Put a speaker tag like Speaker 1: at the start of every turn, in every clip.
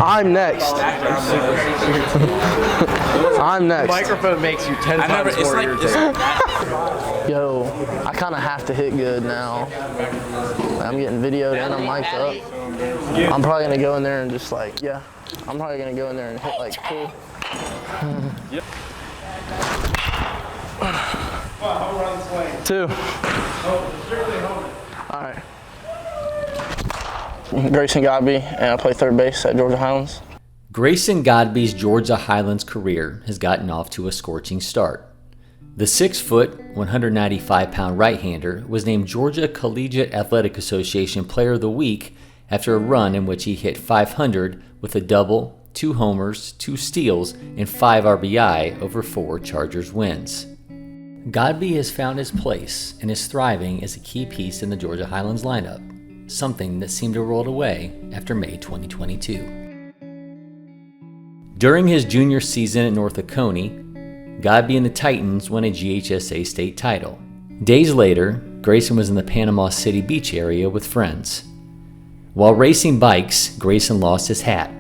Speaker 1: I'm next. I'm next.
Speaker 2: The microphone makes you 10 times more irritating.
Speaker 1: Yo, I kind of have to hit good now. I'm getting videoed and I'm mic'd up. I'm probably going to go in there and just like, yeah. I'm probably going to go in there and hit like 2.
Speaker 2: Yep.
Speaker 1: 2. All right. Grayson Godbee, and I play third base at Georgia Highlands.
Speaker 3: Grayson Godbee's Georgia Highlands career has gotten off to a scorching start. The 6-foot, 195-pound right-hander was named Georgia Collegiate Athletic Association Player of the Week after a run in which he hit .500 with a double, 2 homers, 2 steals, and 5 RBI over 4 Chargers wins. Godbee has found his place and is thriving as a key piece in the Georgia Highlands lineup, something that seemed to roll away after May 2022. During his junior season at North Oconee, Godbee and the Titans won a GHSA state title. Days later, Grayson was in the Panama City Beach area with friends. While racing bikes, Grayson lost his hat.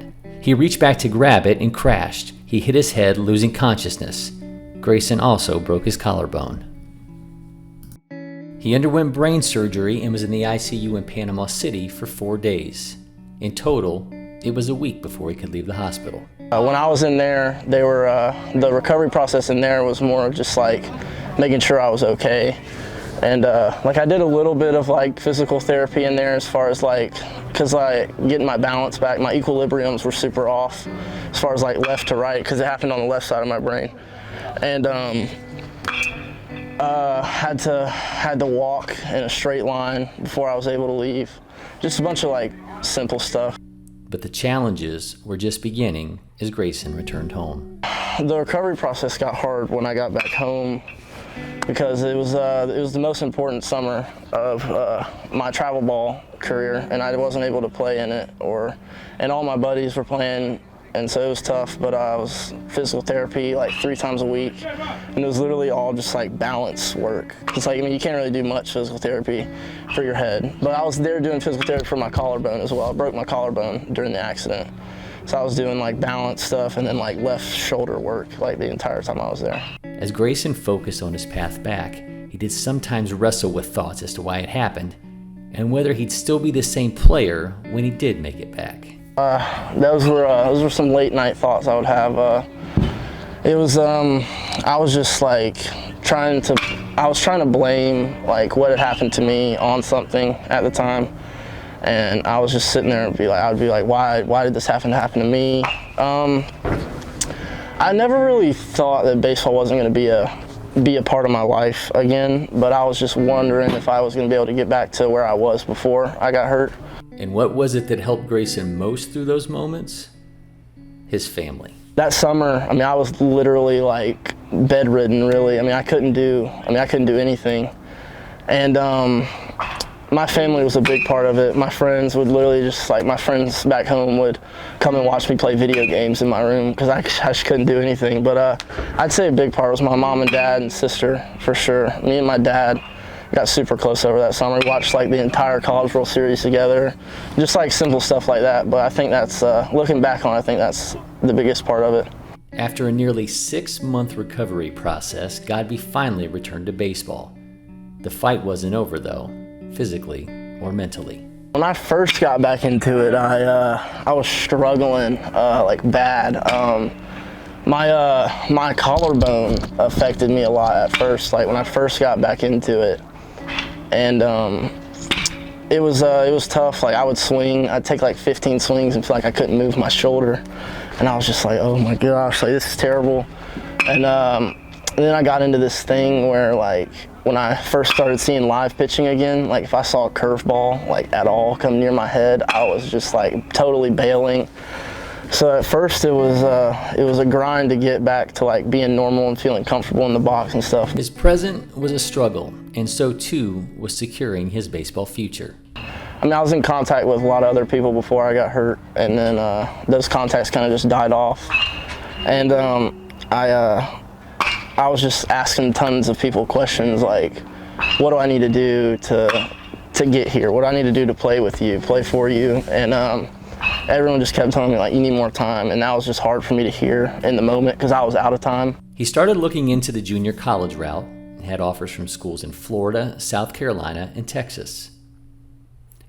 Speaker 3: He reached back to grab it and crashed. He hit his head, losing consciousness. Grayson also broke his collarbone. He underwent brain surgery and was in the ICU in Panama City for 4 days. In total, it was a week before he could leave the hospital.
Speaker 1: When I was in there, they were the recovery process in there was more of just like making sure I was okay. And like I did a little bit of like physical therapy in there as far as like, cause like getting my balance back, my equilibriums were super off as far as like left to right, cause it happened on the left side of my brain. And had to walk in a straight line before I was able to leave. Just a bunch of like simple stuff.
Speaker 3: But the challenges were just beginning as Grayson returned home.
Speaker 1: The recovery process got hard when I got back home because it was the most important summer of my travel ball career, and I wasn't able to play in it, and all my buddies were playing, and so it was tough. But I was physical therapy like 3 times a week, and it was literally all just like balance work. It's like, I mean, you can't really do much physical therapy for your head, but I was there doing physical therapy for my collarbone as well. I broke my collarbone during the accident, so I was doing like balance stuff and then like left shoulder work like the entire time I was there.
Speaker 3: As Grayson focused on his path back, he did sometimes wrestle with thoughts as to why it happened and whether he'd still be the same player when he did make it back.
Speaker 1: Those were some late night thoughts I would have. I was just like trying to blame like what had happened to me on something at the time, and I was just sitting there and I would be like, why did this happen to me? I never really thought that baseball wasn't going to be a part of my life again, but I was just wondering if I was going to be able to get back to where I was before I got hurt.
Speaker 3: And what was it that helped Grayson most through those moments? His family. That
Speaker 1: summer, I mean, I was literally like bedridden, really. I mean, I couldn't do anything. And my family was a big part of it. My friends would literally just like, my friends back home would come and watch me play video games in my room because I just couldn't do anything. But I'd say a big part was my mom and dad and sister, for sure. Me and my dad got super close over that summer. We watched like the entire College World Series together, just like simple stuff like that. But I think that's, looking back on it, I think that's the biggest part of it.
Speaker 3: After a nearly 6-month recovery process, Godbee finally returned to baseball. The fight wasn't over though, physically or mentally.
Speaker 1: When I first got back into it, I was struggling like bad. My collarbone affected me a lot at first, like when I first got back into it. And it was tough. Like I would swing, I'd take like 15 swings and feel like I couldn't move my shoulder. And I was just like, oh my gosh, like this is terrible. And then I got into this thing where like when I first started seeing live pitching again, like if I saw a curveball like at all come near my head, I was just like totally bailing. So at first it was a grind to get back to like being normal and feeling comfortable in the box and stuff.
Speaker 3: His present was a struggle, and so too was securing his baseball future.
Speaker 1: I mean, I was in contact with a lot of other people before I got hurt, and then those contacts kind of just died off. And I was just asking tons of people questions like, what do I need to do to get here? What do I need to do to play with you, play for you? And everyone just kept telling me, like, you need more time, and that was just hard for me to hear in the moment because I was out of time.
Speaker 3: He started looking into the junior college route and had offers from schools in Florida, South Carolina, and Texas.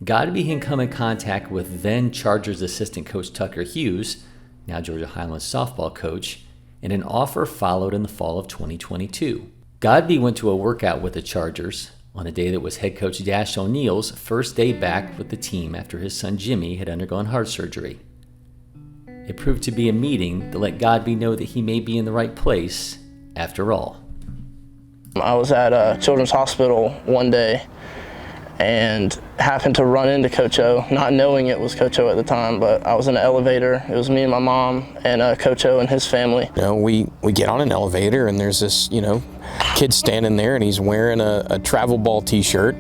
Speaker 3: Godbee had come in contact with then Chargers assistant coach Tucker Hughes, now Georgia Highlands softball coach, and an offer followed in the fall of 2022. Godbee went to a workout with the Chargers on a day that was head coach Dash O'Neill's first day back with the team after his son Jimmy had undergone heart surgery. It proved to be a meeting that let Godbee know that he may be in the right place after all.
Speaker 1: I was at Children's Hospital one day and happened to run into Coach O, not knowing it was Coach O at the time, but I was in an elevator. It was me and my mom and Coach O and his family.
Speaker 4: You know, we get on an elevator and there's this, kid standing there and he's wearing a travel ball t-shirt,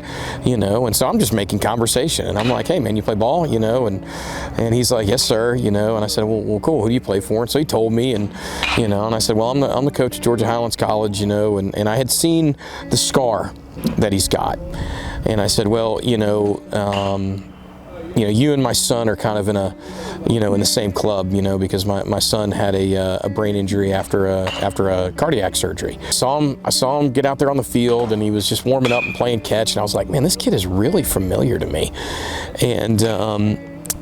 Speaker 4: and so I'm just making conversation and I'm like, hey man, you play ball, and he's like, yes sir, and I said, well cool, who do you play for? And so he told me, and and I said, well, I'm the coach at Georgia Highlands College, and I had seen the scar that he's got. And I said, well, you and my son are kind of in in the same club, because my son had a brain injury after a cardiac surgery. I saw him get out there on the field, and he was just warming up and playing catch, and I was like, man, this kid is really familiar to me. And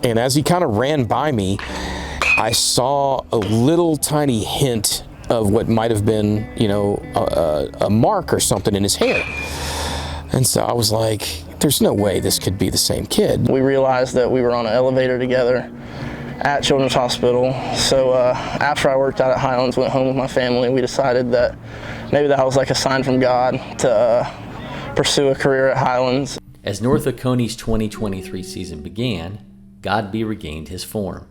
Speaker 4: as he kind of ran by me, I saw a little tiny hint of what might have been, a mark or something in his hair. And so I was like, there's no way this could be the same kid.
Speaker 1: We realized that we were on an elevator together at Children's Hospital. So after I worked out at Highlands, went home with my family, we decided that maybe that was like a sign from God to pursue a career at Highlands.
Speaker 3: As North Oconee's 2023 season began, Godbee regained his form.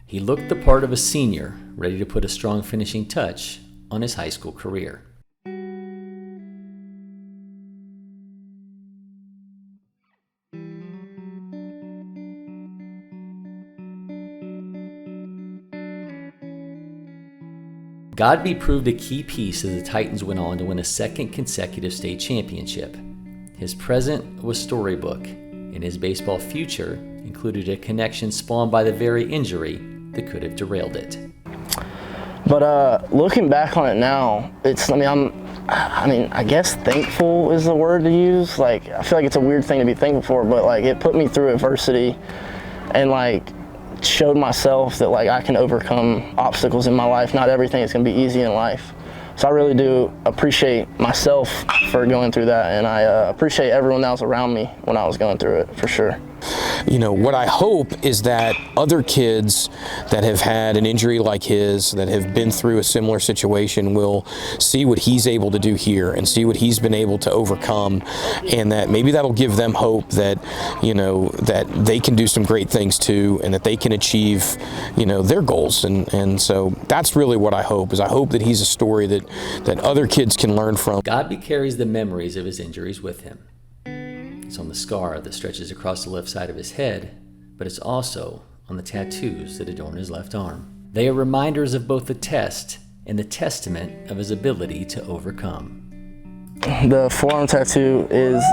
Speaker 3: He looked the part of a senior, ready to put a strong finishing touch on his high school career. Godbee proved a key piece as the Titans went on to win a second consecutive state championship. His present was storybook, and his baseball future included a connection spawned by the very injury that could have derailed it.
Speaker 1: But looking back on it now, I guess thankful is the word to use. Like, I feel like it's a weird thing to be thankful for, but like it put me through adversity and like showed myself that like I can overcome obstacles in my life. Not everything is going to be easy in life. So I really do appreciate myself for going through that, and I appreciate everyone that was around me when I was going through it, for sure.
Speaker 4: What I hope is that other kids that have had an injury like his, that have been through a similar situation, will see what he's able to do here and see what he's been able to overcome, and that maybe that'll give them hope that, that they can do some great things too, and that they can achieve, their goals. And so that's really what I hope, is I hope that he's a story that other kids can learn from.
Speaker 3: Godbee carries the memories of his injuries with him. It's on the scar that stretches across the left side of his head, but it's also on the tattoos that adorn his left arm. They are reminders of both the test and the testament of his ability to overcome.
Speaker 1: The forearm tattoo is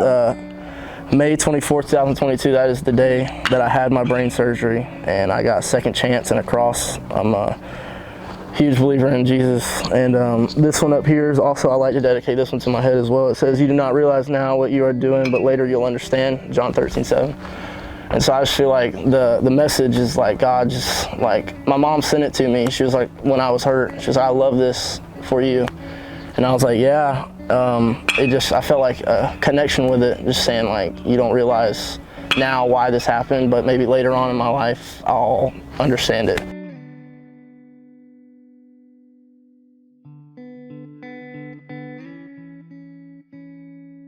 Speaker 1: May 24th, 2022. That is the day that I had my brain surgery, and I got a second chance and a cross. I'm a huge believer in Jesus. And this one up here is also, I like to dedicate this one to my head as well. It says, "You do not realize now what you are doing, but later you'll understand." John 13:7. And so I just feel like the message is like God just, like, my mom sent it to me. She was like, when I was hurt, she was like, "I love this for you." And I was like, yeah. I felt like a connection with it, just saying like, you don't realize now why this happened, but maybe later on in my life I'll understand it.